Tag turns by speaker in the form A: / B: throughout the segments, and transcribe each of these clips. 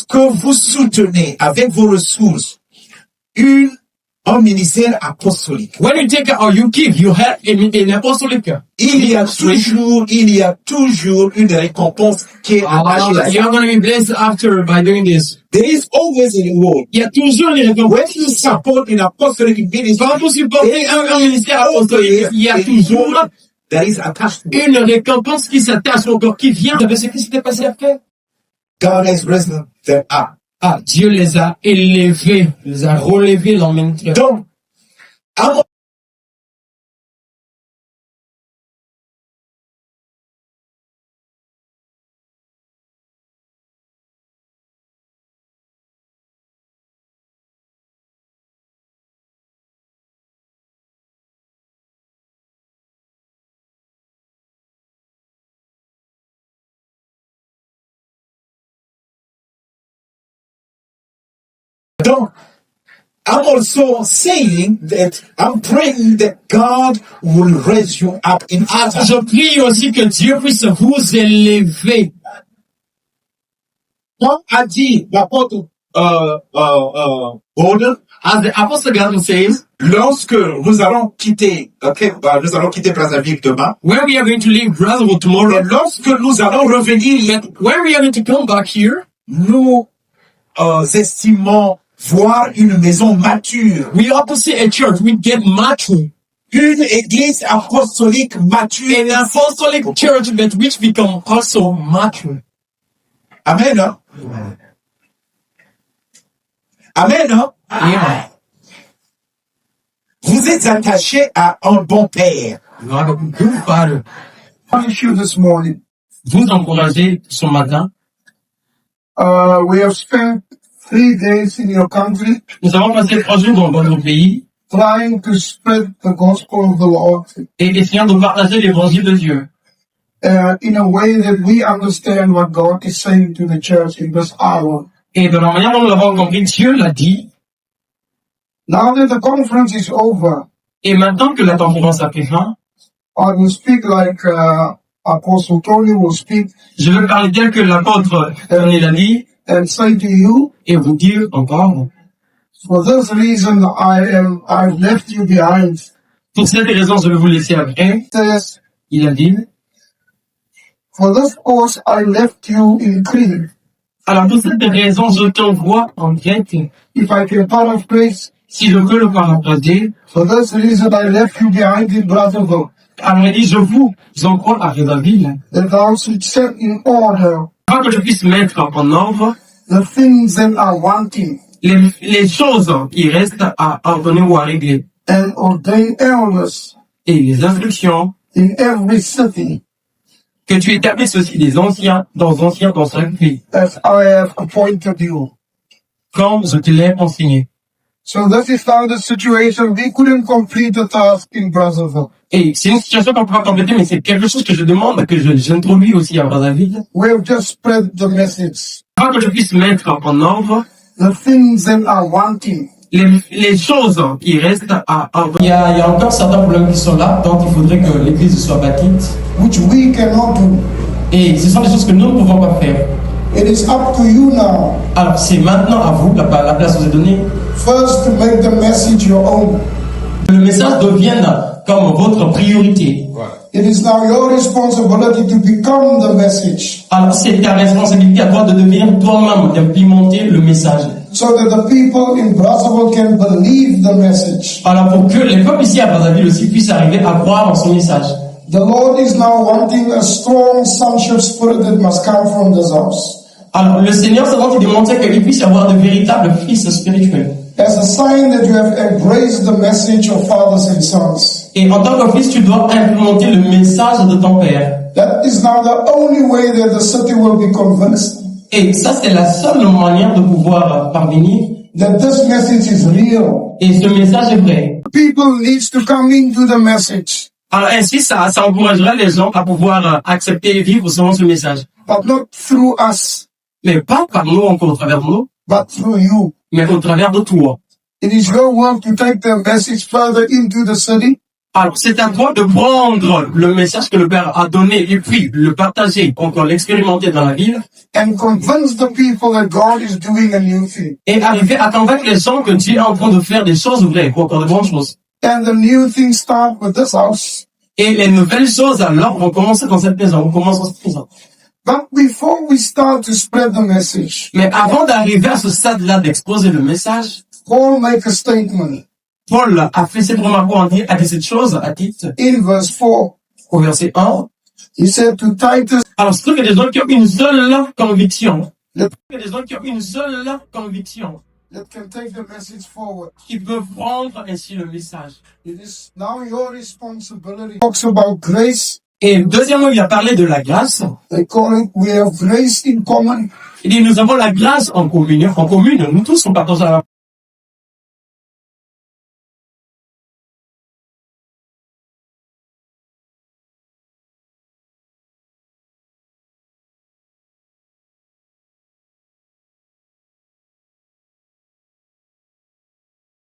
A: lorsque vous soutenez avec vos ressources un ministère apostolique,
B: when you take or you give, you have in apostolic.
A: il y a toujours une récompense qui est attachée à ça.
B: You're going to be blessed after by doing this.
A: There is always a reward.
B: Il y a toujours une
A: When
B: récompense.
A: you support an apostolic ministry,
B: Quand vous supportez un ministère apostolique, il y a toujours
A: that is attached to it.
B: une récompense qui s'attache encore, qui vient. Vous savez ce qui s'était passé après?
A: God has risen them up.
B: Ah, Dieu les a élevés, les a relevés dans le ministère.
A: Donc, I'm also saying that I'm praying that God will raise you up in others.
B: Je prie aussi que Dieu puisse vous élever.
A: Comme a dit l'apôtre Gordon,
B: As the Apostle Gordon says,
A: lorsque nous allons quitter Brazzaville demain,
B: when we are going to leave Brazzaville tomorrow,
A: et lorsque nous allons revenir,
B: when we are going to come back here,
A: nous estimons voir une maison mature,
B: we ought to see a church we get mature.
A: une église apostolique mature,
B: An apostolic church that which become also mature.
A: Amen, hein? Amen, hein?
B: Yeah.
A: Vous êtes attaché à un bon père.
B: You have a good father.
C: Thank you this morning.
B: Vous encouragez ce matin.
C: We have spent 3 days in your country
B: Nous avons passé 3 jours dans votre pays
C: trying to spread the gospel of the Lord
B: et essayant de partager l'évangile de Dieu.
C: in a way that we understand what God is saying to the church in this hour.
B: Et de la manière dont nous l'avons compris, Dieu l'a dit.
C: Now that the conference is over,
B: Et maintenant que la conférence a pris fin,
C: I will speak like Apostle Tony will speak
B: je vais parler tel que l'apôtre Tony l'a dit
C: and say to you,
B: et vous dire encore,
C: for this reason I've left you behind.
B: pour cette raison, je vais vous laisser après.
C: Says,
B: Il a dit,
C: for this cause I left you in Crete.
B: alors pour cette raison, je t'envoie en Crète.
C: If I can paraphrase,
B: Si je peux le paraphraser,
C: for this reason I left you behind in Brazzaville,
B: alors il dit, je vous envoie à Brazzaville,
C: that thou should set in order
B: afin que je puisse mettre en ordre
C: the things that are wanting,
B: les choses qui restent à ordonner ou à régler,
C: and ordain elders
B: et les instructions,
C: in every city,
B: que tu établisses aussi des anciens dans chaque pays,
C: as I have appointed you.
B: comme je te l'ai enseigné.
C: So this is now the situation. We couldn't complete the task in Brazzaville.
B: Et c'est une situation qu'on peut pas compléter, mais c'est quelque chose que je demande, que j'introduis aussi à Brazzaville,
C: We have just spread the message.
B: afin que je puisse mettre en ordre
C: The things that are wanting,
B: les choses qui restent à ordonner. Il y a encore certains problèmes qui sont là, donc il faudrait que l'église soit bâtite.
C: which we cannot do.
B: Et ce sont des choses que nous ne pouvons pas faire.
C: It is up to you now,
B: Alors c'est maintenant à vous, la place vous est donnée,
C: first to make the message your own.
B: que le message devienne comme votre priorité.
C: It is now your responsibility to become the message,
B: Alors c'est ta responsabilité à toi de devenir toi-même, d'implémenter le message.
C: so that the people in Brazzaville can believe the message.
B: Alors pour que les peuples ici à Brazzaville aussi puissent arriver à croire en son message.
C: The Lord is now wanting a strong sonship spirit that must come from this house.
B: Alors le Seigneur c'est donc qui démontrait qu'il puisse y avoir de véritables fils spirituels.
C: As a sign that you have embraced the message of fathers and sons.
B: Et en tant que fils, tu dois implémenter le message de ton père.
C: That is now the only way that the city will be convinced
B: Et ça, c'est la seule manière de pouvoir parvenir.
C: that this message is real.
B: Et ce message est vrai.
C: People needs to come into the message,
B: Alors ainsi, ça encouragerait les gens à pouvoir accepter et vivre selon ce message.
C: but not through us,
B: Mais pas par nous encore au travers de nous,
C: but through you.
B: mais au travers de toi.
C: It is your work to take the message further into the city,
B: Alors, c'est à toi de prendre le message que le Père a donné et puis le partager, encore l'expérimenter dans la ville
C: and convince the people that God is doing a new thing.
B: et arriver à convaincre les gens que Dieu est en train de faire des choses vraies, ou encore de bonnes choses.
C: And the new thing start with this house.
B: Et les nouvelles choses, alors, vont commencer dans cette maison, vont commencer dans cette maison.
C: But before we start to spread the message,
B: Mais avant d'arriver à ce stade-là d'exposer le message,
C: Paul make a statement
B: Paul a fait cette remarque, a dit cette chose à titre
C: in verse 4.
B: au verset 1.
C: He said to Titus,
B: Alors, c'est que des gens qui ont une seule conviction.
C: that,
B: Des gens qui ont une seule conviction,
C: that can take the message forward.
B: qui peuvent prendre ainsi le message.
C: It is now your responsibility. Talks about grace.
B: Et deuxièmement, il a parlé de la grâce.
C: They call it, we have grace in common.
B: Il dit, nous avons la grâce en commune. En commune, nous tous, on partage la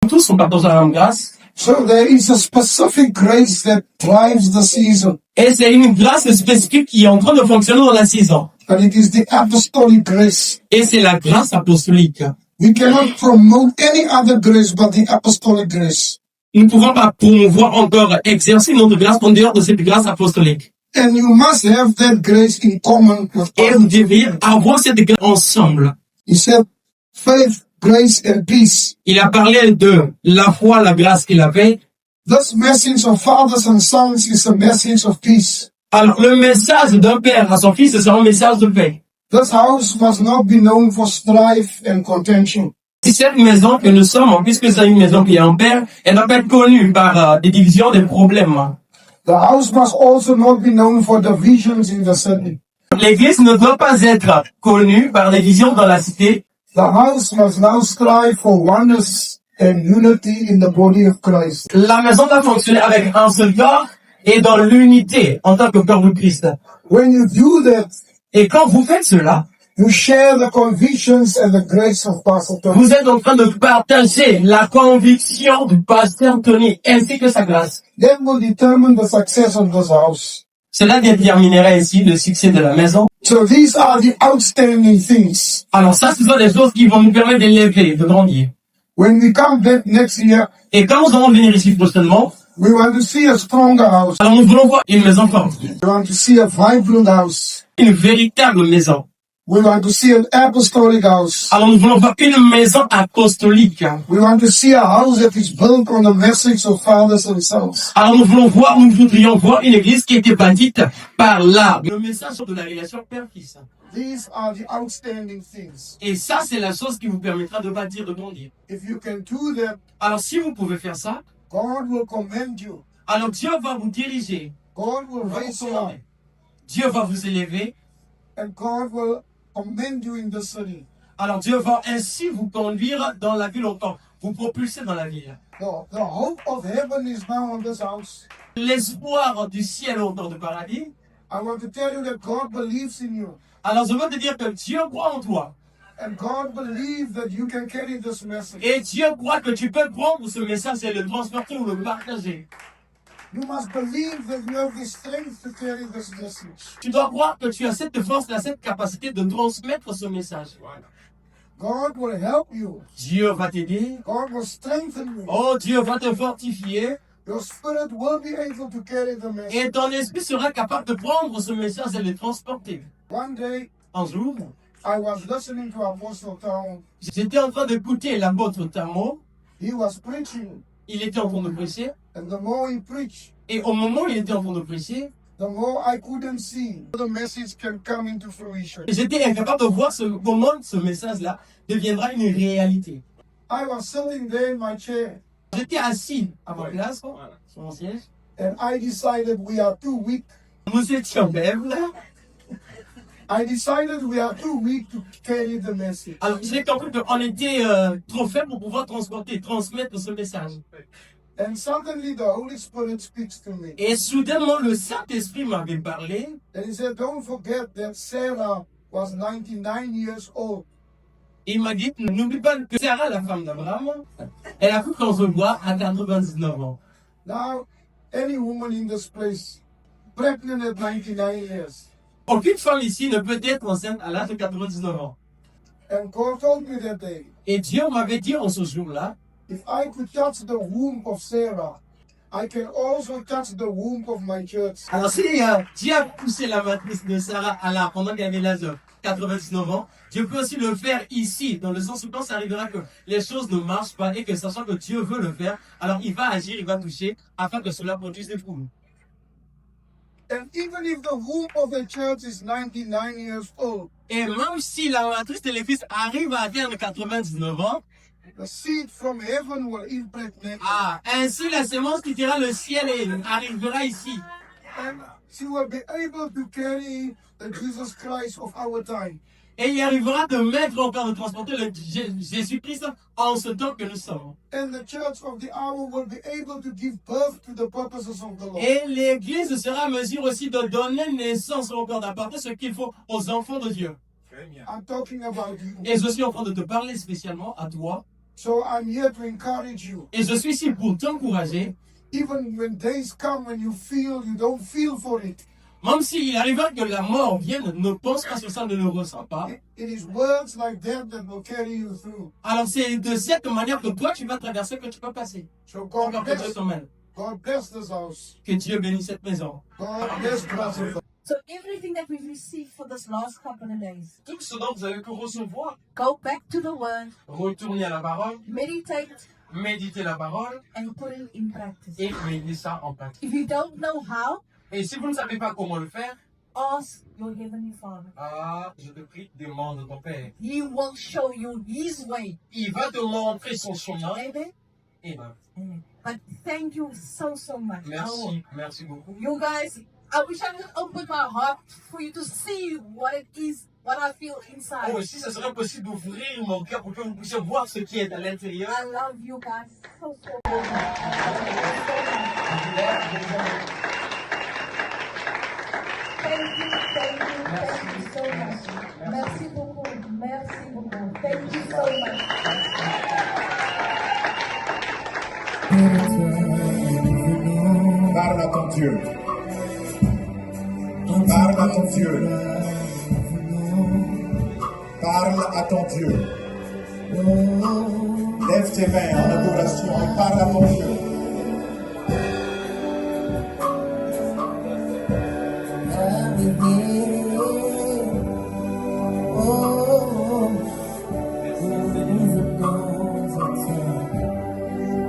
B: nous tous, on partage la même grâce.
C: So there is a specific grace that drives the season.
B: Et c'est une grâce spécifique qui est en train de fonctionner dans la saison.
C: And it is the apostolic grace.
B: Et c'est la grâce apostolique.
C: We cannot promote any other grace but the apostolic grace.
B: Nous ne pouvons pas promouvoir encore exercer notre grâce en dehors de cette grâce apostolique.
C: And you must have that grace in common with
B: Et vous
C: others.
B: devriez avoir cette grâce ensemble.
C: He said, faith, grace, and peace.
B: Il a parlé de la foi, la grâce qu'il avait.
C: This message of fathers and sons is a message of peace.
B: Alors, le message d'un père à son fils, c'est un message de paix.
C: This house must not be known for strife and contention.
B: Si cette maison que nous sommes, puisque c'est une maison qui est en paix, elle n'a pas être connue par des divisions, des problèmes.
C: The house must also not be known for divisions in the city.
B: L'église ne doit pas être connue par des divisions dans la cité.
C: The house must now strive for oneness and unity in the body of Christ.
B: La maison doit fonctionner avec un seul corps et dans l'unité en tant que corps de Christ.
C: When you do that,
B: Et quand vous faites cela,
C: you share the convictions and the grace of Pastor Tony.
B: vous êtes en train de partager la conviction du pasteur Tony ainsi que sa grâce.
C: That will determine the success of this house.
B: Cela déterminerait ainsi le succès de la maison.
C: So these are the outstanding things.
B: Alors ça, ce sont des choses qui vont nous permettre d'élever, de grandir.
C: When we come back next year,
B: Et quand nous allons venir ici prochainement,
C: we want to see a stronger house.
B: alors nous voulons voir une maison forte,
C: We want to see a vibrant house.
B: une véritable maison.
C: We want to see an apostolic house.
B: Alors nous voulons voir une maison apostolique.
C: We want to see a house that is built on the message of fathers and sons.
B: Alors nous voudrions voir une église qui était bâtie par le message de la relation père-fils.
C: These are the outstanding things.
B: Et ça, c'est la chose qui vous permettra de bâtir, de grandir.
C: If you can do that,
B: Alors si vous pouvez faire ça,
C: God will commend you.
B: alors Dieu va vous diriger,
C: God will
B: va
C: raise
B: vous
C: you up.
B: former. Dieu va vous élever.
C: And God will commend you in the city.
B: Alors Dieu va ainsi vous conduire dans la ville encore, vous propulser dans la ville.
C: The hope of heaven is now on this house.
B: L'espoir du ciel autour du paradis.
C: I want to tell you that God believes in you.
B: Alors je veux te dire que Dieu croit en toi.
C: And God believes that you can carry this message.
B: Et Dieu croit que tu peux prendre ce message et le transporter ou le partager.
C: You must believe that you have the strength to carry this message.
B: Tu dois croire que tu as cette force, cette capacité de transmettre ce message.
C: God will help you.
B: Dieu va t'aider.
C: God will strengthen you.
B: Oh, Dieu va te fortifier.
C: Your spirit will be able to carry the message.
B: Et ton esprit sera capable de prendre ce message et le transporter.
C: One day,
B: Un jour,
C: I was listening to Apostle Town.
B: j'étais en train d'écouter l'apôtre Tamo.
C: He was preaching.
B: Il était en train de prêcher.
C: And the more he preached,
B: Et au moment où il était en train de prêcher,
C: the more I couldn't see the message can come into fruition.
B: j'étais incapable de voir comment ce message-là deviendra une réalité.
C: I was sitting there in my chair,
B: J'étais assis à ma place, sur mon siège.
C: and I decided we are too weak.
B: Nous étions faibles.
C: I decided we are too weak to carry the message.
B: Alors, j'ai compris qu'on était trop faibles pour pouvoir transmettre ce message.
C: And suddenly the Holy Spirit speaks to me.
B: Et soudainement, le Saint-Esprit m'avait parlé.
C: And he said, don't forget that Sarah was 99 years old.
B: Il m'a dit, n'oublie pas que Sarah, la femme d'Abraham, elle a pu concevoir à 99 ans.
C: Now, any woman in this place pregnant at 99 years.
B: Aucune femme ici ne peut être enceinte à l'âge de 99 ans.
C: And God told me that day,
B: Et Dieu m'avait dit en ce jour-là,
C: if I could touch the womb of Sarah, I can also touch the womb of my church.
B: alors si Dieu a poussé la matrice de Sarah à là pendant qu'elle avait l'âge de 99 ans, Dieu peut aussi le faire ici, dans le sens où quand ça arrivera que les choses ne marchent pas et que sachant que Dieu veut le faire, alors il va agir, il va toucher afin que cela produise des fruits.
C: And even if the womb of the church is 99 years old,
B: Et même si la matrice de l'église arrive à atteindre 99 ans,
C: the seed from heaven will impregnate her.
B: ainsi la semence quittera le ciel et arrivera ici.
C: And she will be able to carry the Jesus Christ of our time.
B: Et il arrivera de mettre encore, de transporter le Jésus-Christ en ce temps que nous sommes.
C: And the church of the hour will be able to give birth to the purposes of the Lord.
B: Et l'église sera en mesure aussi de donner naissance encore, d'apporter ce qu'il faut aux enfants de Dieu.
C: I'm talking about you.
B: Et je suis en train de te parler spécialement à toi.
C: So I'm here to encourage you.
B: Et je suis ici pour t'encourager.
C: Even when days come when you don't feel for it.
B: Même s'il arrivera que la mort vienne, ne pense pas sur ça, ne le ressens pas.
C: It is words like that that will carry you through.
B: Alors c'est de cette manière que toi tu vas traverser, que tu vas passer.
C: So God
B: Encore que Dieu
C: bless,
B: t'emmène.
C: God bless this house.
B: Que Dieu bénisse cette maison.
C: God bless Brazil.
D: So everything that we've received for this last couple of days,
B: Tout ce dont vous avez pu recevoir,
D: go back to the word,
B: retournez à la parole,
D: meditate,
B: méditez la parole
D: and put it in practice.
B: et mettez ça en pratique.
D: If you don't know how,
B: Et si vous ne savez pas comment le faire,
D: ask your Heavenly Father.
B: je te prie, demande ton Père.
D: He will show you His way.
B: Il va te montrer son chemin.
D: Amen?
B: Et ben,
D: Amen. But thank you so, so much.
B: merci beaucoup.
D: You guys, I wish I could open my heart for you to see what it is, what I feel inside.
B: Oh, si ça serait possible d'ouvrir mon cœur pour que vous puissiez voir ce qui est à l'intérieur.
D: I love you guys so, so much. Thank you so much. Merci beaucoup. Thank you so much.
A: Parle à ton Dieu. Parle à ton Dieu. Parle à ton Dieu. Lève tes mains en adoration et parle à ton Dieu.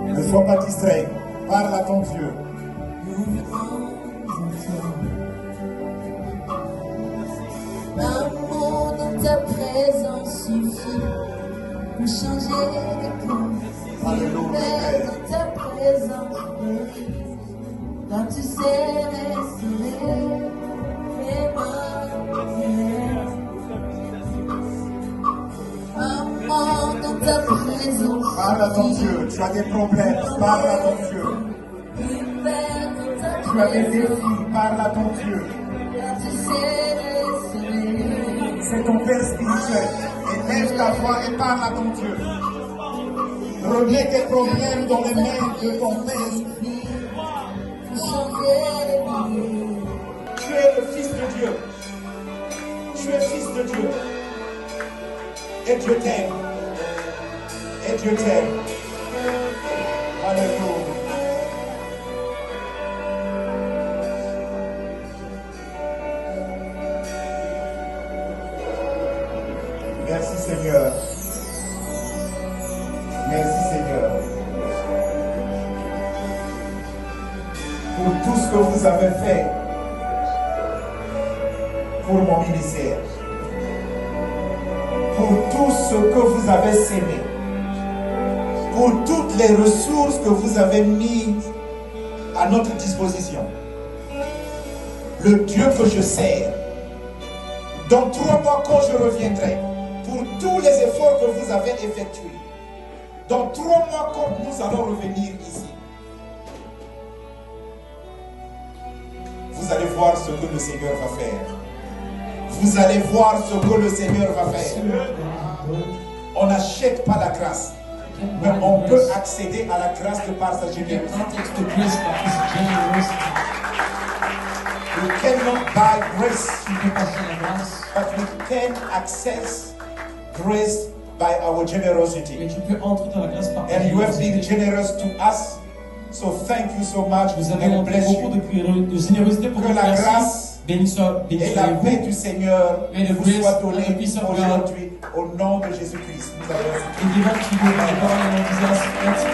A: Ne sois pas distrait. Parle à ton Dieu.
E: L'amour de ta présence suffit pour changer les cœurs.
A: Alléluia.
E: Dans ta présence, quand tu serres les mains. Amour dans ta présence.
A: Parle à ton Dieu. Tu as des problèmes. Parle à ton Dieu. Tu as des défis. Parle à ton Dieu. C'est ton Père spirituel. Et lève ta voix et parle à ton Dieu. Remets tes problèmes dans les mains de ton Père. Tu es le Fils de Dieu. Tu es Fils de Dieu. Et Dieu t'aime. Et Dieu t'aime. Alléluia. Merci Seigneur. Merci Seigneur. Pour tout ce que vous avez fait pour mon ministère. Pour tout ce que vous avez sémé. Pour toutes les ressources que vous avez mises à notre disposition. Le Dieu que je sers. Dans 3 mois, quand je reviendrai, pour tous les efforts que vous avez effectués, dans 3 mois, quand nous allons revenir ici, vous allez voir ce que le Seigneur va faire. Vous allez voir ce que le Seigneur va faire. On n'achète pas la grâce. Mais on peut accéder à la grâce de par sa
B: You can
A: générosité.
B: access to grace by His generosity.
A: We cannot buy grace,
B: Tu ne peux pas acheter la grâce,
A: but we can access grace by our
B: mais
A: generosity.
B: tu peux entrer dans la grâce par ta
A: And you have been
B: générosité.
A: generous to us. So thank you so much
B: Vous avez
A: and
B: montré
A: bless
B: beaucoup
A: you.
B: de générosité pour
A: Que
B: nous.
A: la
B: Merci.
A: grâce
B: Béni soit
A: Et la paix
B: vous.
A: du Seigneur
B: May the
A: vous
B: grace
A: soit
B: and the
A: donnée
B: peace of God
A: aujourd'hui au nom de Jésus-Christ. Nous avons
B: Et divin qui nous parle et nous disait, merci.